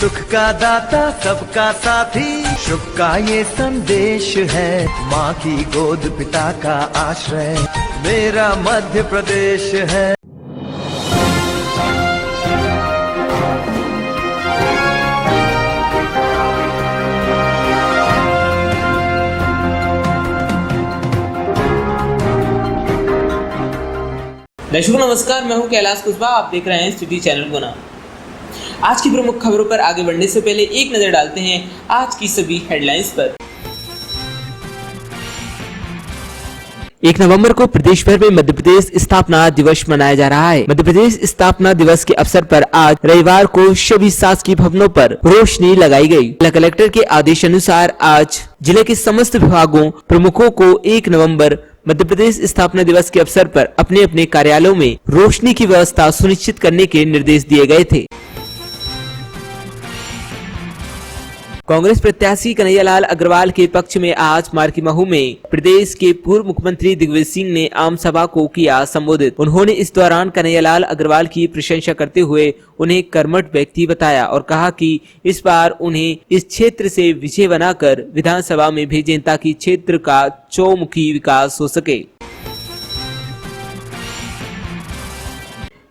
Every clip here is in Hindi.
सुख का दाता सबका साथी, शुभ का ये संदेश है। माँ की गोद पिता का आश्रय, मेरा मध्य प्रदेश है। दर्शकों नमस्कार, मैं हूं कैलाश कुशवाहा। आप देख रहे हैं सिटी चैनल गुना। आज की प्रमुख खबरों पर आगे बढ़ने से पहले एक नजर डालते हैं आज की सभी हेडलाइंस पर। 1 नवंबर को प्रदेश भर में मध्य प्रदेश स्थापना दिवस मनाया जा रहा है। मध्य प्रदेश स्थापना दिवस के अवसर पर आज रविवार को सभी शासकीय भवनों पर रोशनी लगाई गई। जिला कलेक्टर के आदेश अनुसार आज जिले के समस्त विभागों प्रमुखों को 1 नवंबर मध्य प्रदेश स्थापना दिवस के अवसर पर अपने अपने कार्यालयों में रोशनी की व्यवस्था सुनिश्चित करने के निर्देश दिए गए थे। कांग्रेस प्रत्याशी कन्हैयालाल अग्रवाल के पक्ष में आज मार्कीमहू में प्रदेश के पूर्व मुख्यमंत्री दिग्विजय सिंह ने आम सभा को किया संबोधित। उन्होंने इस दौरान कन्हैयालाल अग्रवाल की प्रशंसा करते हुए उन्हें कर्मठ व्यक्ति बताया और कहा कि इस बार उन्हें इस क्षेत्र से विजय बनाकर विधानसभा में भेजें ताकि क्षेत्र का चौमुखी विकास हो सके।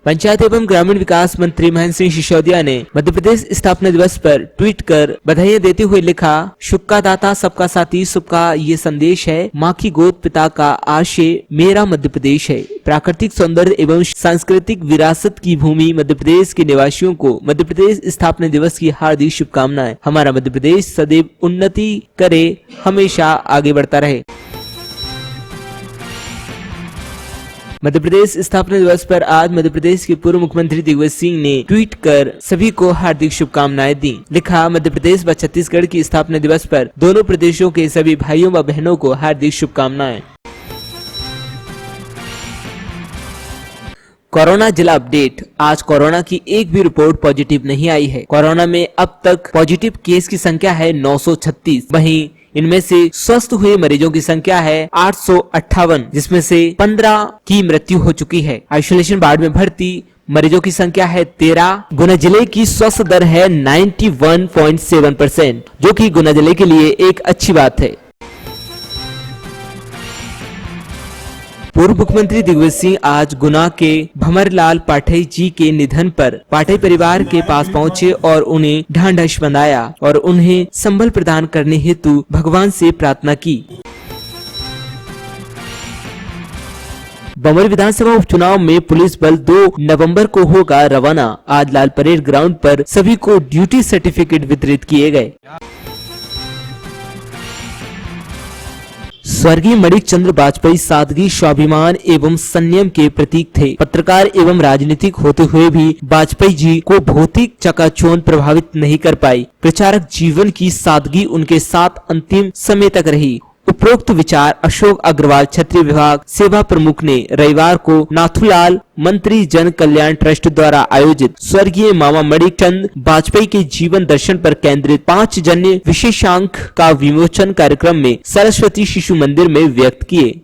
पंचायत एवं ग्रामीण विकास मंत्री महेंद्र सिंह सिसोदिया ने मध्य प्रदेश स्थापना दिवस पर ट्वीट कर बधाई देते हुए लिखा, सुख का दाता सबका साथी, सबका ये संदेश है। माँ की गोद पिता का आश्रय, मेरा मध्य प्रदेश है। प्राकृतिक सौंदर्य एवं सांस्कृतिक विरासत की भूमि मध्य प्रदेश के निवासियों को मध्य प्रदेश स्थापना दिवस की हार्दिक शुभकामनाएं। हमारा मध्य प्रदेश सदैव उन्नति करे, हमेशा आगे बढ़ता रहे। मध्य प्रदेश स्थापना दिवस पर आज मध्य प्रदेश के पूर्व मुख्यमंत्री दिग्विजय सिंह ने ट्वीट कर सभी को हार्दिक शुभकामनाएं दी। लिखा, मध्य प्रदेश व छत्तीसगढ़ की स्थापना दिवस पर दोनों प्रदेशों के सभी भाइयों व बहनों को हार्दिक शुभकामनाएं। कोरोना जिला अपडेट। आज कोरोना की एक भी रिपोर्ट पॉजिटिव नहीं आई है। कोरोना में अब तक पॉजिटिव केस की संख्या है 936। वहीं इनमें से स्वस्थ हुए मरीजों की संख्या है 858, जिसमें से 15 की मृत्यु हो चुकी है। आइसोलेशन वार्ड में भर्ती मरीजों की संख्या है 13। गुना जिले की स्वस्थ दर है 91.7%, जो कि गुना जिले के लिए एक अच्छी बात है। पूर्व मुख्यमंत्री दिग्विजय सिंह आज गुना के भंवरलाल पाठक जी के निधन पर पाठक परिवार के पास पहुंचे और उन्हें ढांढस बंधाया और उन्हें संबल प्रदान करने हेतु भगवान से प्रार्थना की। बमोरी विधानसभा उपचुनाव में पुलिस बल 2 नवंबर को होगा रवाना। आज लाल परेड ग्राउंड पर सभी को ड्यूटी सर्टिफिकेट वितरित किए गए। स्वर्गीय मणिक चंद्र वाजपेयी सादगी, स्वाभिमान एवं संयम के प्रतीक थे। पत्रकार एवं राजनीतिक होते हुए भी वाजपेयी जी को भौतिक चकाचौंध प्रभावित नहीं कर पाई। प्रचारक जीवन की सादगी उनके साथ अंतिम समय तक रही। उपरोक्त विचार अशोक अग्रवाल क्षत्रिय विभाग सेवा प्रमुख ने रविवार को नाथूलाल मंत्री जन कल्याण ट्रस्ट द्वारा आयोजित स्वर्गीय मामा मणिक चंद वाजपेयी के जीवन दर्शन पर केंद्रित 5 जन्य विशेषांक का विमोचन कार्यक्रम में सरस्वती शिशु मंदिर में व्यक्त किए।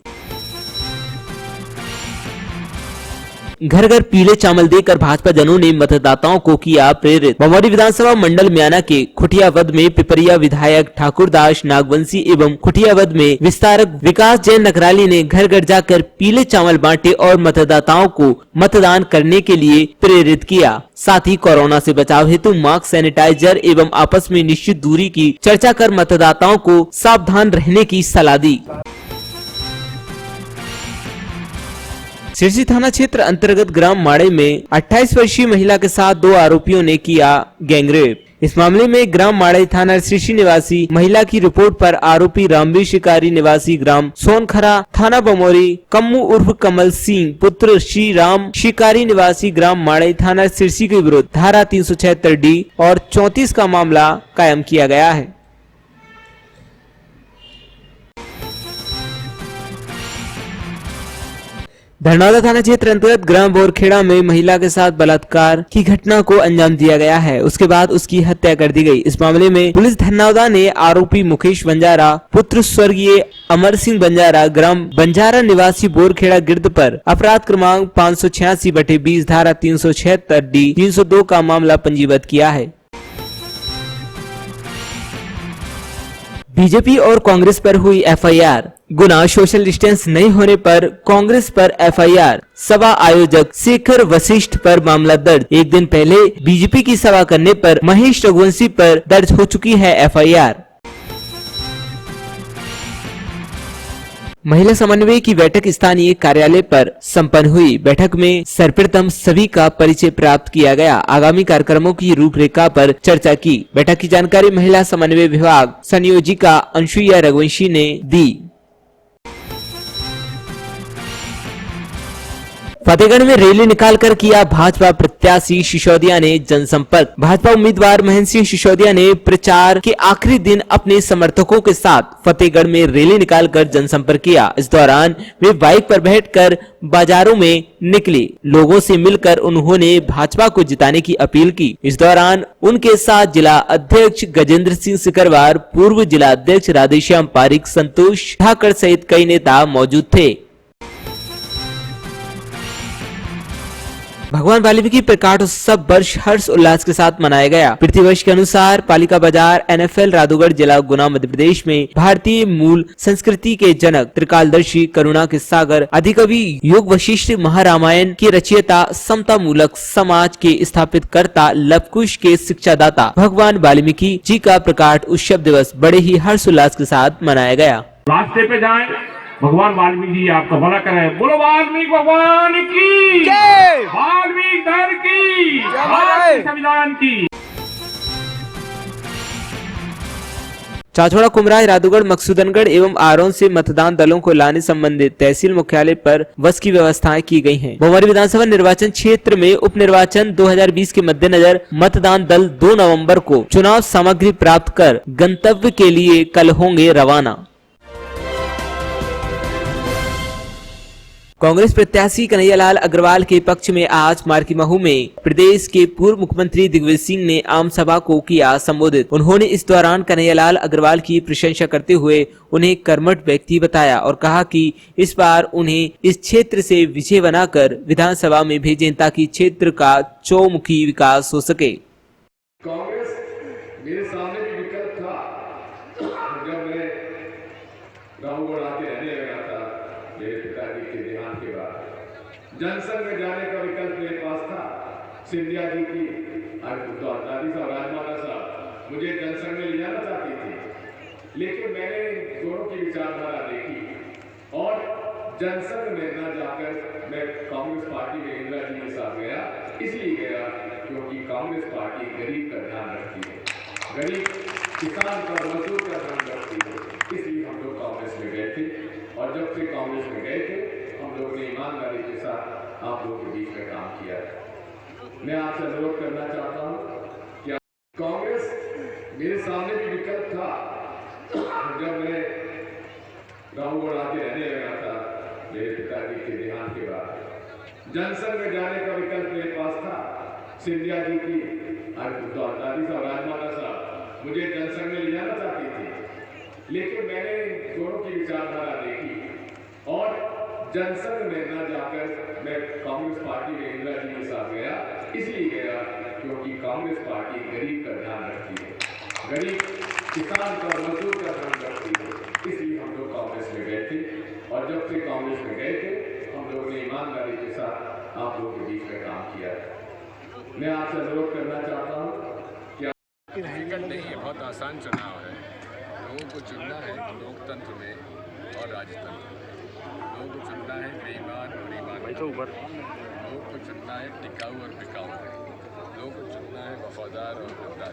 घर घर पीले चावल देकर भाजपा जनों ने मतदाताओं को किया प्रेरित। बमोरी विधानसभा मंडल म्याना के खुटियावद में पिपरिया विधायक ठाकुरदास नागवंशी एवं खुटियावद में विस्तारक विकास जैन नकराली ने घर घर जाकर पीले चावल बांटे और मतदाताओं को मतदान करने के लिए प्रेरित किया। साथ ही कोरोना से बचाव हेतु मास्क, सैनिटाइजर एवं आपस में निश्चित दूरी की चर्चा कर मतदाताओं को सावधान रहने की सलाह दी। सिरसी थाना क्षेत्र अंतर्गत ग्राम माड़े में 28 वर्षीय महिला के साथ 2 आरोपियों ने किया गैंगरेप। इस मामले में ग्राम माड़े थाना सिरसी निवासी महिला की रिपोर्ट पर आरोपी रामवीर शिकारी निवासी ग्राम सोनखरा थाना बमोरी कम्मू उर्फ कमल सिंह पुत्र श्री राम शिकारी निवासी ग्राम माड़े थाना सिरसी के विरुद्ध धारा 376D और 34 का मामला कायम किया गया है। धरनादा थाना क्षेत्र अंतर्गत ग्राम बोरखेड़ा में महिला के साथ बलात्कार की घटना को अंजाम दिया गया है। उसके बाद उसकी हत्या कर दी गई। इस मामले में पुलिस धरनादा ने आरोपी मुकेश बंजारा पुत्र स्वर्गीय अमर सिंह बंजारा ग्राम बंजारा निवासी बोरखेड़ा गिर्द पर अपराध क्रमांक 586/20 धारा 376D 302 का मामला पंजीबद्ध किया है। बीजेपी और कांग्रेस पर हुई एफआईआर। गुना सोशल डिस्टेंस नहीं होने पर कांग्रेस पर एफआईआर। सभा आयोजक शेखर वशिष्ठ पर मामला दर्ज। एक दिन पहले बीजेपी की सभा करने पर महेश रघुवंशी पर दर्ज हो चुकी है एफआईआर। महिला समन्वय की बैठक स्थानीय कार्यालय पर संपन्न हुई। बैठक में सर्वप्रथम सभी का परिचय प्राप्त किया गया। आगामी कार्यक्रमों की रूपरेखा पर चर्चा की। बैठक की जानकारी महिला समन्वय विभाग संयोजिका अंशुया रघुवंशी ने दी। फतेहगढ़ में रैली निकालकर किया भाजपा प्रत्याशी सिसोदिया ने जनसंपर्क। भाजपा उम्मीदवार महेंद्र सिंह सिसोदिया ने प्रचार के आखिरी दिन अपने समर्थकों के साथ फतेहगढ़ में रैली निकालकर जनसंपर्क किया। इस दौरान वे बाइक पर बैठकर बाजारों में निकले। लोगों से मिलकर उन्होंने भाजपा को जिताने की अपील की। इस दौरान उनके साथ जिला अध्यक्ष गजेंद्र सिंह सिकरवार, पूर्व जिला अध्यक्ष राधेश्याम पारिक, संतोष ठाकर सहित कई नेता मौजूद थे। भगवान वाल्मीकि प्रकाट उत्सव वर्ष हर्ष उल्लास के साथ मनाया गया। प्रतिवर्ष के अनुसार पालिका बाजार NFL राधौगढ़ जिला गुना मध्य प्रदेश में भारतीय मूल संस्कृति के जनक, त्रिकालदर्शी, करुणा के सागर, आदिकवि, योग वशिष्ठ, महारामायण के रचयिता, समता मूलक समाज के स्थापित कर्ता, लवकुश के शिक्षादाता भगवान वाल्मीकि जी का प्रकाट उत्सव दिवस बड़े ही हर्ष उल्लास के साथ मनाया गया। रास्ते पे जाएं, भगवान वाल्मीकि जी आपका भला करें। बोलो वाल्मीकि भगवान की जय, वाल्मीकि धर्म की, भारत संविधान की। चाचौड़ा, कुमराज, राधौगढ़, मकसूदनगढ़ एवं आरोन से मतदान दलों को लाने संबंधित तहसील मुख्यालय पर बस की व्यवस्थाएं की गई हैं। भोपाल विधानसभा निर्वाचन क्षेत्र में उप निर्वाचन 2020 के मद्देनजर मतदान दल 2 नवंबर को चुनाव सामग्री प्राप्त कर गंतव्य के लिए कल होंगे रवाना। कांग्रेस प्रत्याशी कन्हैयालाल अग्रवाल के पक्ष में आज मार्कीमहू में प्रदेश के पूर्व मुख्यमंत्री दिग्विजय सिंह ने आम सभा को किया संबोधित। उन्होंने इस दौरान कन्हैयालाल अग्रवाल की प्रशंसा करते हुए उन्हें कर्मठ व्यक्ति बताया और कहा कि इस बार उन्हें इस क्षेत्र से विजय बनाकर विधानसभा में भेजें ताकि क्षेत्र का चौमुखी विकास हो सके। कांग्रेस मेरे सामने भी विकल्प था। जब मैं राहुगढ़ आके रहने लगा था मेरे पिताजी के देहांत के बाद, जनसंघ में जाने का विकल्प मेरे पास था। सिंधिया जी की दादी साहब, राजमाता साहब मुझे जनसंघ में ले जाना चाहती थी, लेकिन मैंने दोनों की विचारधारा देखी और जनसंघ में न जाकर मैं कांग्रेस पार्टी में इंदिरा जी के साथ गया। इसलिए गया क्योंकि कांग्रेस पार्टी गरीब का ध्यान रखती है, गरीब किसान का, मजदूर का ध्यान रखती है। इसलिए हम लोग कांग्रेस में गए थे और जब से कांग्रेस में गए थे हम लोगों ने ईमानदारी के साथ आप लोगों के बीच में काम किया है। मैं आपसे अनुरोध करना चाहता हूं कि कांग्रेस मेरे सामने भी विकल्प था। जब मैं राहुगढ़ आके रहने लगा था मेरे पिताजी के देहांत के बाद, जनसंघ में जाने का विकल्प मेरे पास था। सिंधिया जी की दादी साहब, राजमाता साहब मुझे जनसंघ में ले जाना चाहती थी, लेकिन मैंने दोनों की विचारधारा देखी और जनसंघ में न जाकर मैं कांग्रेस पार्टी में इंदिरा जी के साथ गया। इसलिए गया क्योंकि कांग्रेस पार्टी गरीब का ध्यान रखती है, गरीब किसान का, मजदूर का ध्यान रखती है। इसलिए हम लोग कांग्रेस में गए थे और जब से कांग्रेस में गए थे हम लोगों ने ईमानदारी के साथ आप लोगों के बीच में काम किया है। मैं आपसे अनुरोध करना चाहता हूँ कि हकीकत नहीं है, बहुत आसान चुनाव है। लोगों को चुनना है लोकतंत्र में और राजतंत्र में। लोगों को चुनना है बेईमान और ईमानदार, लोगों को चुनना है टिकाऊ और बिकाऊ, लोगों को चुनना है वफादार और गद्दार।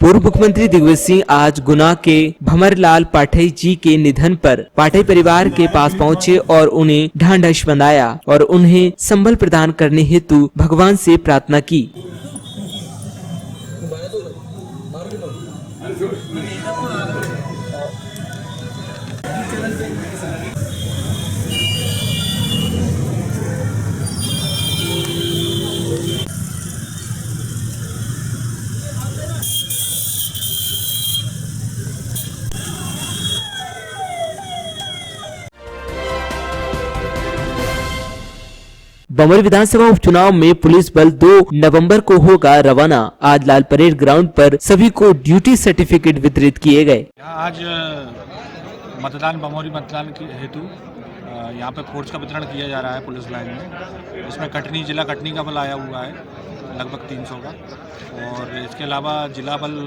पूर्व मुख्यमंत्री दिग्विजय सिंह आज गुना के भंवरलाल पाठई जी के निधन पर पाठई परिवार के पास पहुंचे और उन्हें ढांढस बंधाया और उन्हें संबल प्रदान करने हेतु भगवान से प्रार्थना की। बमोरी विधानसभा उपचुनाव में पुलिस बल 2 नवंबर को होगा रवाना। आज लाल परेड ग्राउंड पर सभी को ड्यूटी सर्टिफिकेट वितरित किए गए। आज मतदान बमोरी मतदान के हेतु यहाँ पे फोर्स का वितरण किया जा रहा है पुलिस लाइन में। इसमें कटनी जिला कटनी का बल आया हुआ है लगभग 300 का, और इसके अलावा जिला बल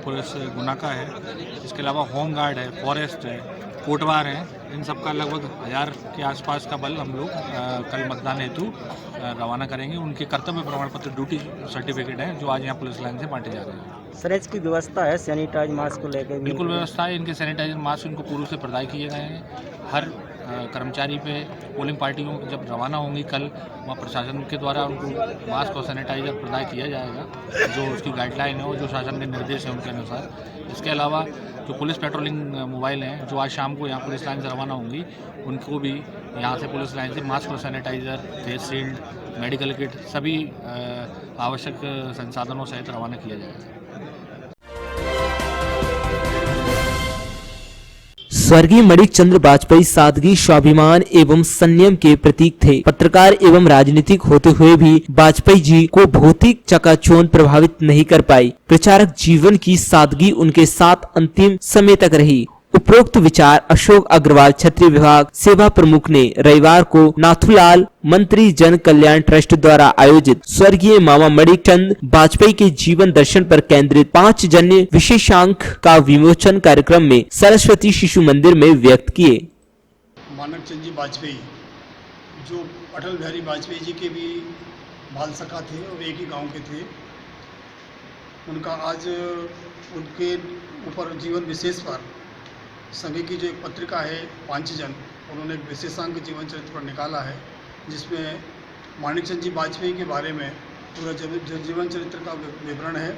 पुलिस गुना का है। इसके अलावा होम गार्ड है, फॉरेस्ट है, कोटवार है। इन सब का लगभग 1000 के आसपास का बल हम लोग कल मतदान हेतु रवाना करेंगे। उनके कर्तव्य प्रमाण पत्र ड्यूटी सर्टिफिकेट हैं जो आज यहाँ पुलिस लाइन से बांटे जा रहे हैं। सर इसकी व्यवस्था है, सैनिटाइज मास्क को लेकर बिल्कुल व्यवस्था है। इनके सैनिटाइजर मास्क इनको पूर्व से प्रदाय किए गए हैं। हर कर्मचारी पे पोलिंग पार्टियों जब रवाना होंगी कल, वहाँ प्रशासन के द्वारा उनको मास्क और सैनिटाइजर प्रदाय किया जाएगा, जो उसकी गाइडलाइन है और जो शासन के निर्देश हैं उनके अनुसार। इसके अलावा जो पुलिस पेट्रोलिंग मोबाइल हैं जो आज शाम को यहाँ पुलिस लाइन से रवाना होंगी, उनको भी यहाँ से पुलिस लाइन से मास्क और sanitizer, face shield, medical kit सभी आवश्यक संसाधनों सहित रवाना किया जाएगा। स्वर्गीय मणिक चंद्र वाजपेयी सादगी, स्वाभिमान एवं संयम के प्रतीक थे। पत्रकार एवं राजनीतिक होते हुए भी वाजपेयी जी को भौतिक चकाचौंध प्रभावित नहीं कर पाई। प्रचारक जीवन की सादगी उनके साथ अंतिम समय तक रही। उपरोक्त विचार अशोक अग्रवाल क्षत्रिय विभाग सेवा प्रमुख ने रविवार को नाथूलाल मंत्री जन कल्याण ट्रस्ट द्वारा आयोजित स्वर्गीय मामा मणिक चंद वाजपेयी के जीवन दर्शन पर केंद्रित 5 जन्य विशेषांक का विमोचन कार्यक्रम में सरस्वती शिशु मंदिर में व्यक्त किए। मानक चंद जी वाजपेयी जो अटल बिहारी वाजपेयी जी के भी बाल सखा थे और एक ही गांव के थे, उनका आज उनके ऊपर जीवन विशेष पर संघ की जो एक पत्रिका है पांचजन, उन्होंने एक विशेषांक जीवन चरित्र पर निकाला है, जिसमें माणिक चंद जी वाजपेयी के बारे में पूरा जीवन चरित्र का विवरण है।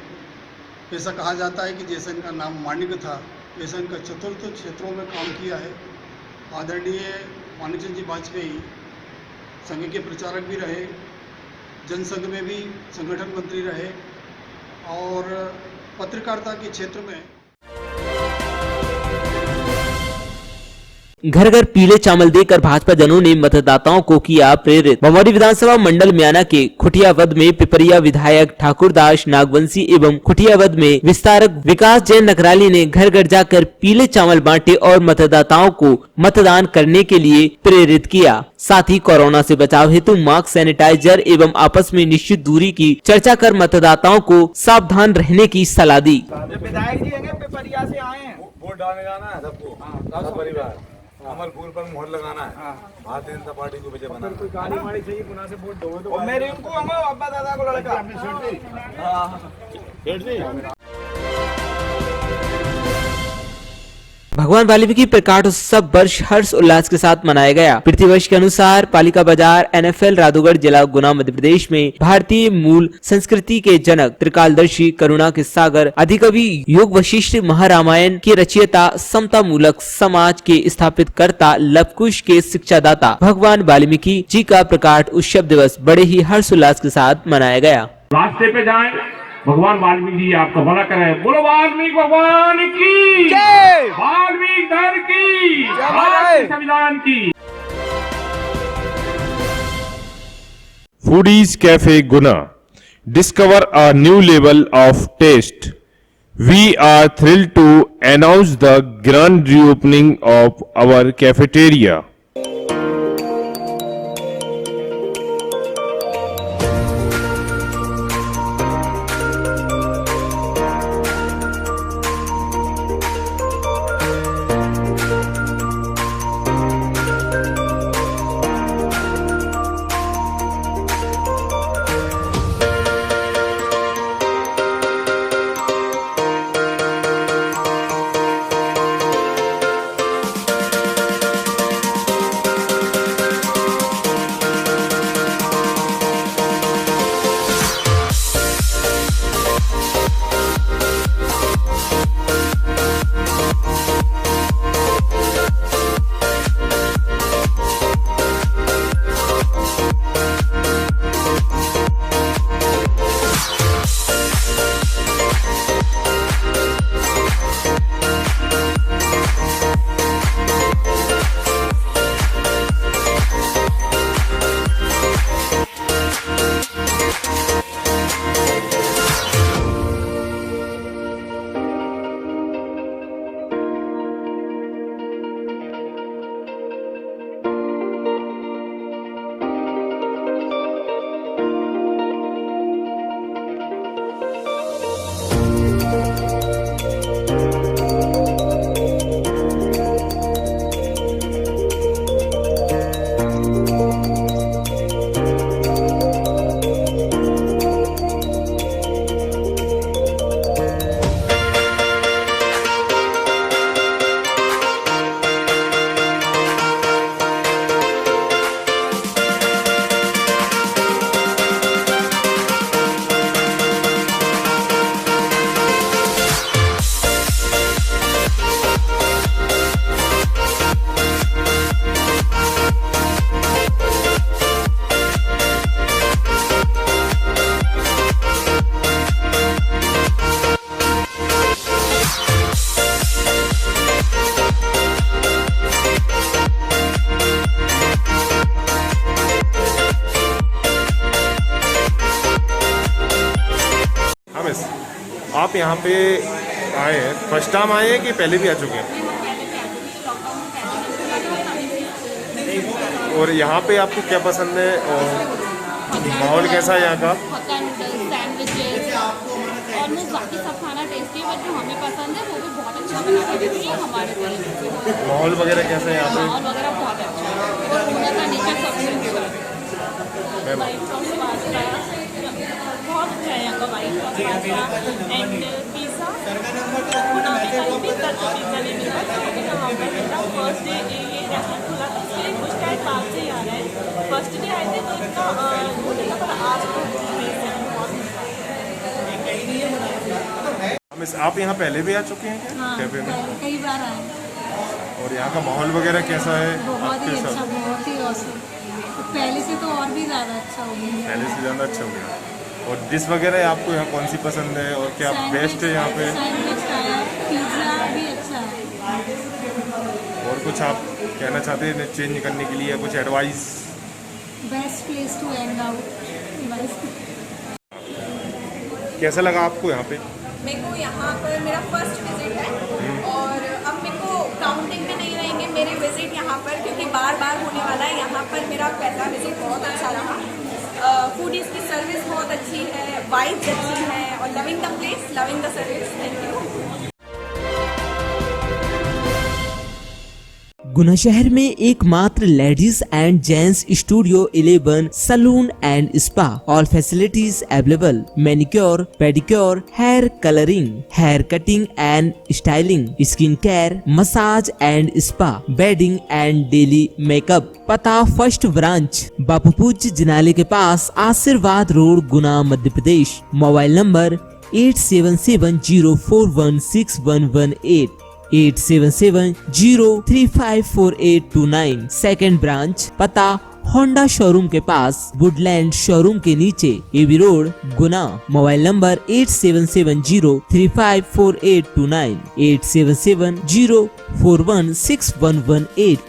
ऐसा कहा जाता है कि जैसे इनका नाम माणिक था, वैसा इनका चतुर्थ क्षेत्रों में काम किया है। आदरणीय माणिक चंद जी वाजपेयी संघ के प्रचारक भी रहे, जनसंघ में भी संगठन मंत्री रहे और पत्रकारिता के क्षेत्र में घर घर पीले चावल देकर भाजपा जनों ने मतदाताओं को किया प्रेरित। बमोरी विधानसभा मंडल म्याना के खुटियावद में पिपरिया विधायक ठाकुरदास नागवंशी एवं खुटियावद में विस्तारक विकास जैन नगराली ने घर घर जाकर पीले चावल बांटे और मतदाताओं को मतदान करने के लिए प्रेरित किया। साथ ही कोरोना से बचाव हेतु मास्क, सैनिटाइजर एवं आपस में निश्चित दूरी की चर्चा कर मतदाताओं को सावधान रहने की सलाह दी। विधायक जी पिपरिया से आए हैं, वोट डालने जाना है सबको, सब परिवार अमर फूल पर मोहर लगाना है। भारतीय जनता पार्टी को विजय बनाना है। कोई गाड़ी माड़ी चाहिए पुनः से वोट दो तो मेरे उनको हम अब्बा दादा को लड़का भगवान वाल्मीकि प्रकाश उत्सव वर्ष हर्ष उल्लास के साथ मनाया गया। प्रतिवर्ष के अनुसार पालिका बाजार NFL राधोगढ़ जिला गुना मध्य प्रदेश में भारतीय मूल संस्कृति के जनक, त्रिकालदर्शी, करुणा के सागर, अधिकवि, योग वशिष्ठ, महारामायण के रचयिता, समता मूलक समाज के स्थापित कर्ता, लवकुश के शिक्षादाता भगवान वाल्मीकि जी का प्रकाश उत्सव दिवस बड़े ही हर्ष उल्लास के साथ मनाया गया। रास्ते पे जाएं, भगवान वाल्मीकि जी आपका भला करें। बोलो वाल्मीकि भगवान की जय, वाल्मीकि धर्म की जय, संविधान की। Foodies Cafe Guna. Discover a new level of taste. We are thrilled to announce the grand reopening of our cafeteria. आप यहाँ पे आए हैं, फर्स्ट टाइम आए हैं कि पहले भी आ चुके हैं? और यहाँ पे आपको क्या पसंद है और माहौल कैसा है यहाँ का? ऑलमोस्ट बाकी सब खाना टेस्टी है, बट जो हमें पसंद है वो भी बहुत अच्छा बनाते हैं हमारे तरीके से। माहौल वगैरह कैसा है यहाँ पे? माहौल वगैरह बहुत अच्छा है और उनका का नेचर सबसे अच्छा है। वाइट सॉस पास्ता बहुत अच्छा है यहाँ का, white sauce pasta and pizza. मुनाफे कहीं भी पिज़्ज़ा नहीं मिलता, क्योंकि यहाँ पर मेरा फर्स्ट डे ये रेस्टोरेंट खुला था, इसलिए कुछ टाइम बाद से ही आ रहे हैं। फर्स्ट डे आए थे तो इतना वो नहीं था, पर आज तो आप यहाँ पहले भी आ चुके हैं क्या? हाँ, कैफे में कई बार आए। और यहाँ का माहौल वगैरह कैसा है? बहुत ही आपके अच्छा, साथ बहुत ही औसम। पहले से तो और भी ज़्यादा अच्छा हो गया। पहले से ज़्यादा अच्छा हो गया। और डिश वगैरह आपको यहाँ कौन सी पसंद है और क्या बेस्ट है यहाँ पे? सैंडविच खाया, पिज़्ज़ा भी अच्छा है। और कुछ आप कहना चाहते हैं चेंज करने के लिए, कुछ advice? Best place to hang out. कैसा लगा आपको यहाँ पे? मेरे को यहाँ पर मेरा फर्स्ट विजिट है और अब मेरे को काउंटिंग में नहीं रहेंगे मेरे विजिट यहाँ पर, क्योंकि बार बार होने वाला है। यहाँ पर मेरा पहला विजिट बहुत अच्छा रहा। फूडीज़ की सर्विस बहुत अच्छी है, वाइब्स अच्छी है और loving the place, loving the service. Thank you. Guna शहर में एकमात्र ladies and gents studio 11 salon and spa, all facilities available, manicure, pedicure, hair colouring, hair cutting and styling, skin care, massage and spa, wedding and daily makeup. पता फर्स्ट ब्रांच बापू पूज्य जिनाले के पास, Ashirwad road, Guna, Madhya Pradesh. Mobile number 8770416118, 8770354829। Second branch पता होंडा शोरूम के पास, वुडलैंड शोरूम के नीचे, AB road, Guna. Mobile number 8770354829, 8770416118।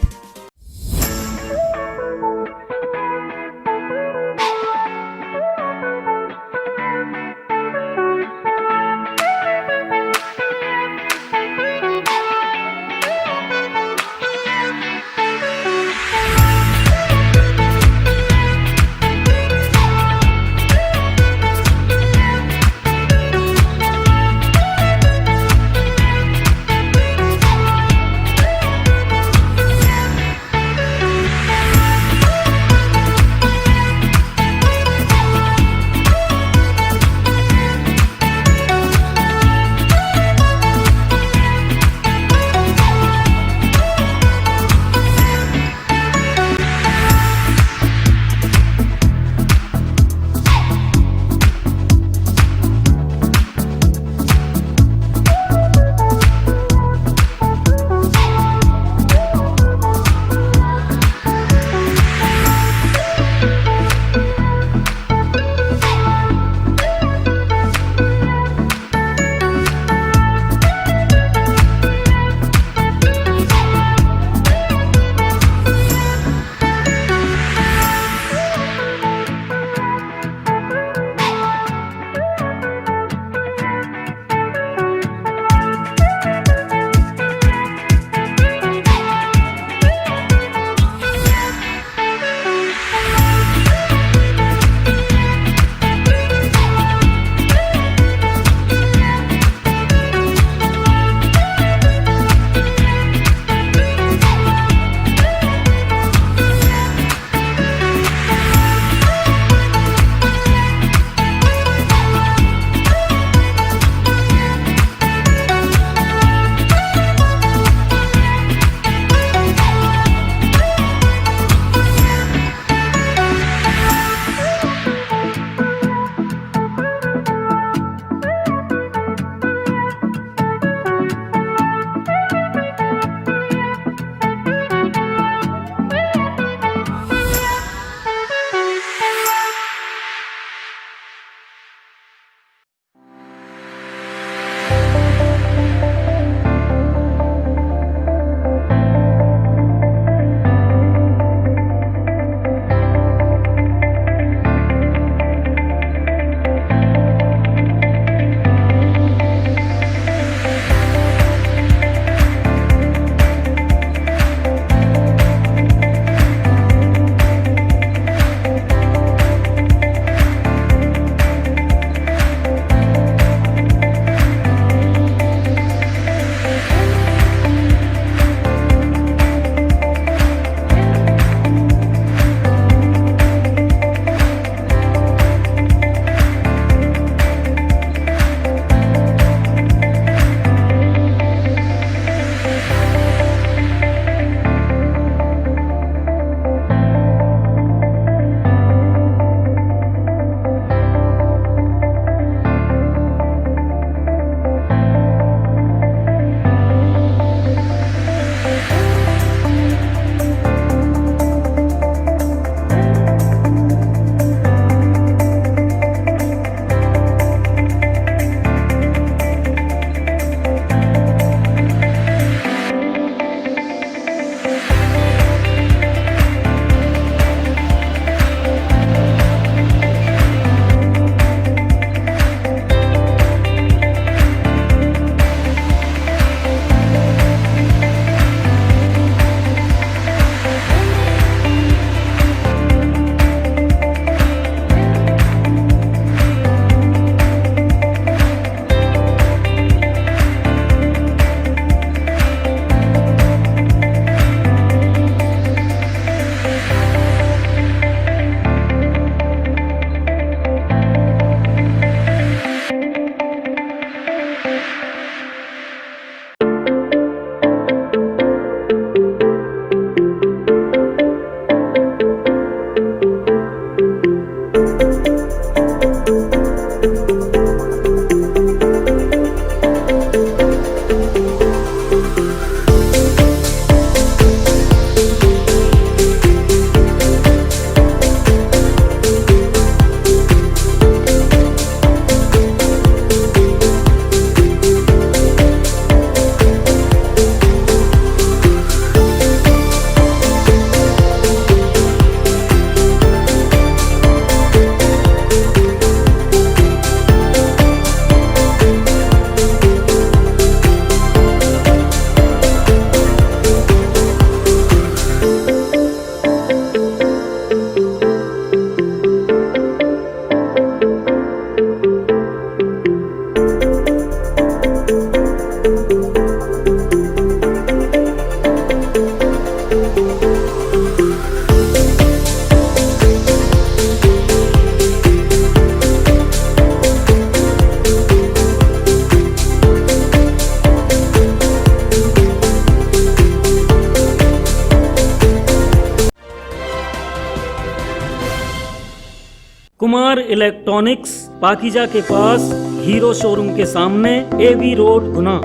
Kumar electronics Pakeeza के पास हीरो शोरूम के सामने AV road Guna.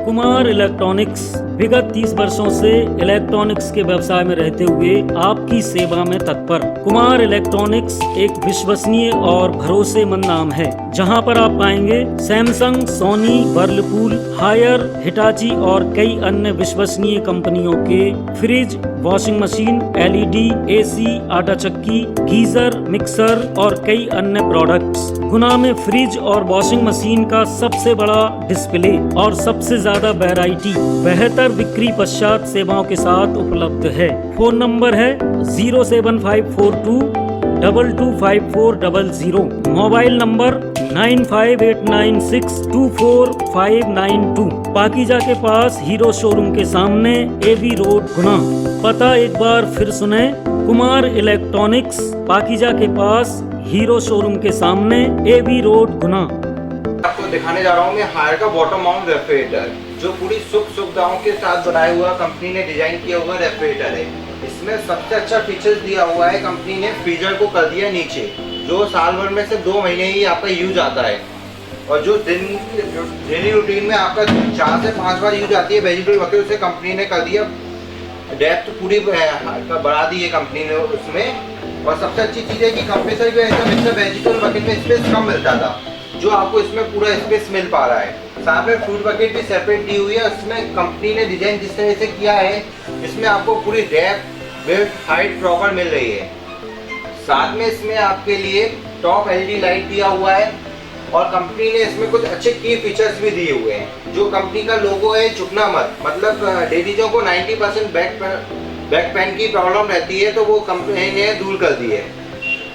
Kumar electronics विगत 30 वर्षों से इलेक्ट्रॉनिक्स के व्यवसाय में रहते हुए आपकी सेवा में तत्पर। कुमार इलेक्ट्रॉनिक्स एक विश्वसनीय और भरोसेमंद नाम है, जहां पर आप पाएंगे Samsung, Sony, Whirlpool, Haier, Hitachi और कई अन्य विश्वसनीय कंपनियों के fridge, washing machine, LED, AC, आटा चक्की, गीजर, मिक्सर और कई अन्य प्रोडक्ट्स। गुना में फ्रिज और वॉशिंग मशीन का सबसे बड़ा डिस्प्ले और सबसे ज्यादा वैरायटी बेहतर बिक्री पश्चात सेवाओं के साथ उपलब्ध है। फोन नंबर है 07542 225400, मोबाइल नंबर 9589624592। पाकीजा के पास हीरो शोरूम के सामने एवी रोड गुना। पता एक बार फिर सुने, कुमार इलेक्ट्रॉनिक्स पाकीजा के पास हीरो शोरूम के सामने एवी रोड गुना। आपको दिखाने जा रहा हूँ मैं हायर का बॉटम माउंट रेफ्रिजरेटर, जो पूरी सुख सुविधाओं के साथ बनाया हुआ कंपनी ने डिजाइन किया हुआ रेफ्रिजरेटर है। इसमें सबसे अच्छा फीचर्स दिया हुआ है, कंपनी ने फ्रीजर को कर दिया नीचे, जो साल भर में से 2 महीने ही आपका यूज आता है। और जो डेली रूटीन में आपका 4 से 5 बार यूज आती है वेजिटेबल बकेट, उसे कंपनी ने कर दिया डेप्थ पूरी बढ़ा दी है कंपनी ने उसमें। और सबसे अच्छी चीज़ है कि कंप्रेसर की वजह से हमेशा वेजिटेबल बकेट में स्पेस कम मिलता था, जो आपको इसमें पूरा स्पेस मिल पा रहा है। साथ में फ्रूट बकेट भी सेपरेट दी हुई है। इसमें कंपनी ने डिजाइन जिस तरह से किया है, इसमें आपको पूरी डेप्थ, विड्थ, हाइट प्रॉपर मिल रही है। साथ में इसमें आपके लिए टॉप एलईडी लाइट दिया हुआ है और कंपनी ने इसमें कुछ अच्छे की फीचर्स भी दिए हुए हैं। जो कंपनी का लोगो है झुकना मत, मतलब लेडीजों को 90% बैक पेन की प्रॉब्लम रहती है, तो वो कंपनी ने दूर कर दी है।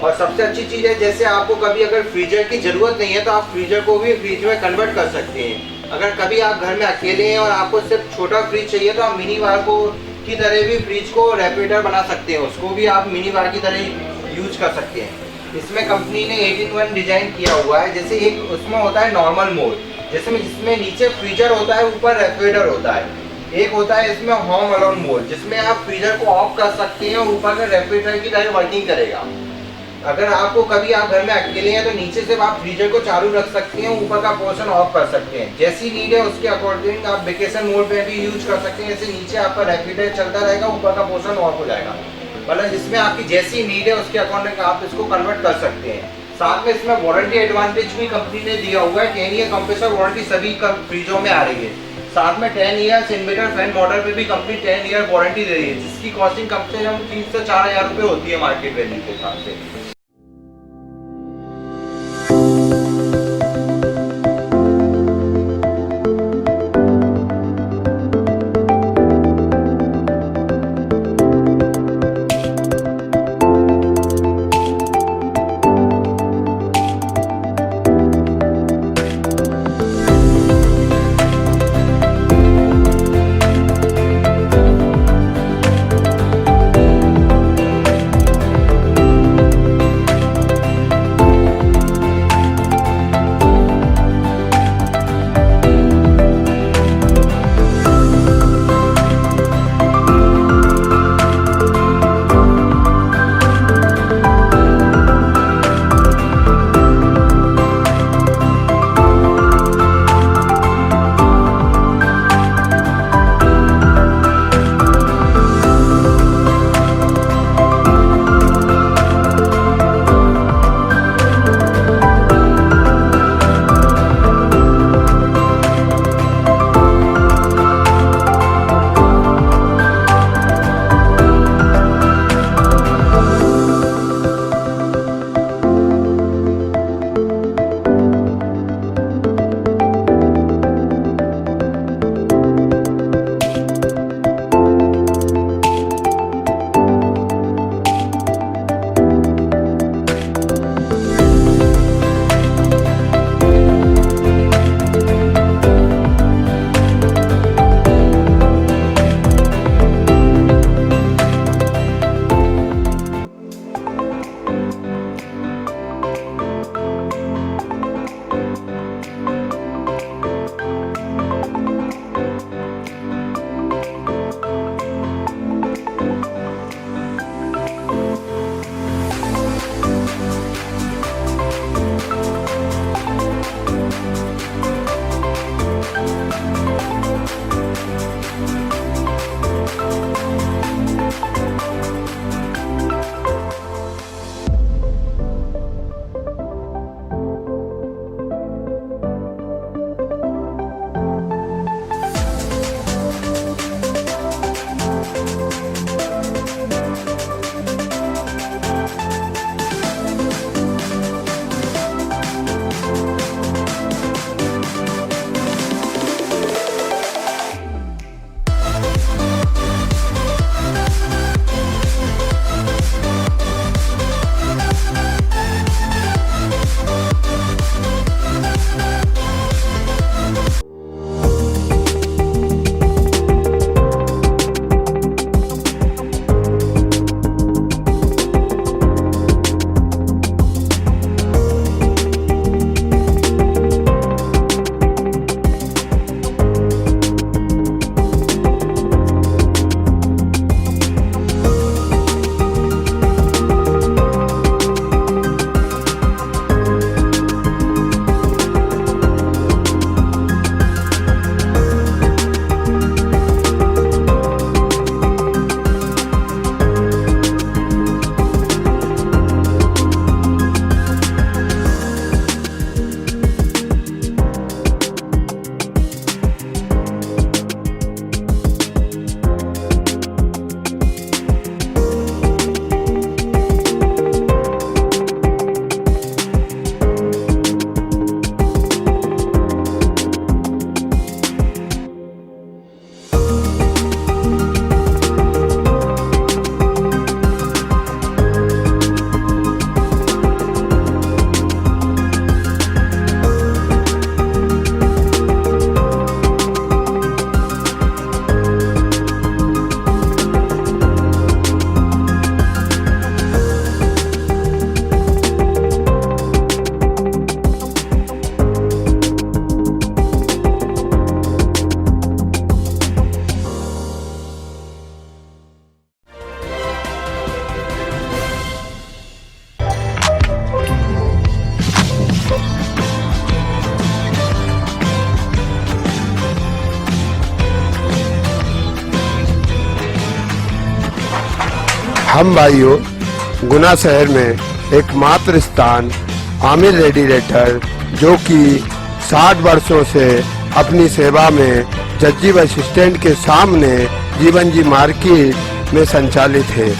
और सबसे अच्छी चीज़ है, जैसे आपको कभी अगर फ्रीजर की ज़रूरत नहीं है तो आप फ्रीजर को भी फ्रिज में कन्वर्ट कर सकते हैं। अगर कभी आप घर में अकेले हैं और आपको सिर्फ छोटा फ्रिज चाहिए तो आप मिनी बार को की तरह भी फ्रिज को रेफ्रिजरेटर बना सकते हैं, उसको भी आप मिनी बार की तरह यूज कर सकते हैं। इसमें कंपनी ने 18:1 डिजाइन किया हुआ है। जैसे एक उसमें होता है नॉर्मल मोड, जिसमें नीचे फ्रीजर होता है, ऊपर रेफ्रिजरेटर होता है। एक होता है इसमें होम अलोन मोड, जिसमें आप फ्रीजर को ऑफ कर सकते हैं और ऊपर का रेफ्रिजरेटर की तरह वर्किंग करेगा। अगर आपको कभी आप घर में अकेले हैं तो नीचे से आप फ्रीजर को चालू रख सकते हैं, ऊपर का पोर्शन ऑफ कर सकते हैं। जैसी नीड है उसके अकॉर्डिंग आप वेकेशन मोड पे भी यूज कर सकते हैं। जैसे नीचे आपका रेफ्रिजरेटर चलता रहेगा, ऊपर का पोर्शन ऑफ हो जाएगा। मतलब जिसमें आपकी जैसी नीड है उसके अकॉर्डिंग आप इसको कन्वर्ट कर सकते हैं। साथ में इसमें वारंटी एडवांटेज भी कंपनी ने दिया हुआ है। 10 ईयर कंप्रेसर वारंटी सभी फ्रीजों में आ रही है। साथ में 10 ईयर्स इन्वर्टर फैन मॉडल पे भी कंपनी 10 ईयर वारंटी दे रही है, जिसकी कॉस्टिंग कम से कम 3 से 4 हज़ार रुपये होती है मार्केट वैल्यू के हिसाब से। हम भाइयों गुना शहर में एकमात्र स्थान आमिर रेडिएटर जो कि 60 वर्षों से अपनी सेवा में जज्जी बस स्टैंड के सामने जीवन जी मार्केट में संचालित है।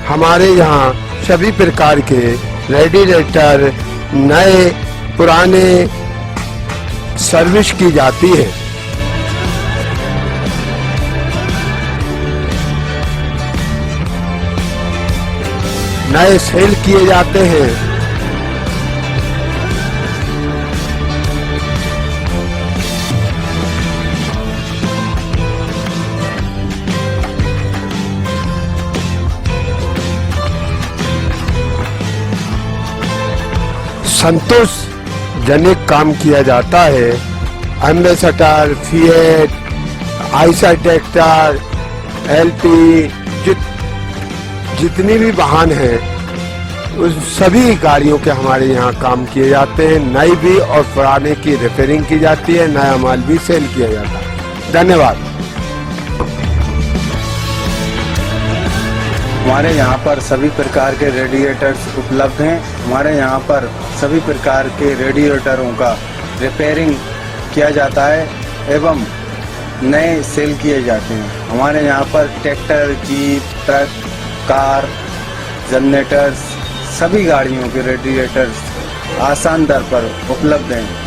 हमारे यहाँ सभी प्रकार के रेडिएटर नए पुराने सर्विस की जाती है। नए सेल किए जाते हैं। संतोषजनक काम किया जाता है। Ambassador, fiat, Eicher tractor, LP जितनी भी वाहन हैं उस सभी गाड़ियों के हमारे यहाँ काम किए जाते हैं। नई भी और पुराने की रिपेयरिंग की जाती है, नया माल भी सेल किया जाता है। धन्यवाद। हमारे यहाँ पर सभी प्रकार के रेडिएटर्स उपलब्ध हैं। हमारे यहाँ पर सभी प्रकार के रेडिएटरों का रिपेयरिंग किया जाता है एवं नए सेल किए जाते हैं। हमारे यहाँ पर tractor, jeep, truck, car, generators सभी गाड़ियों के रेडिएटर्स आसान दर पर उपलब्ध हैं।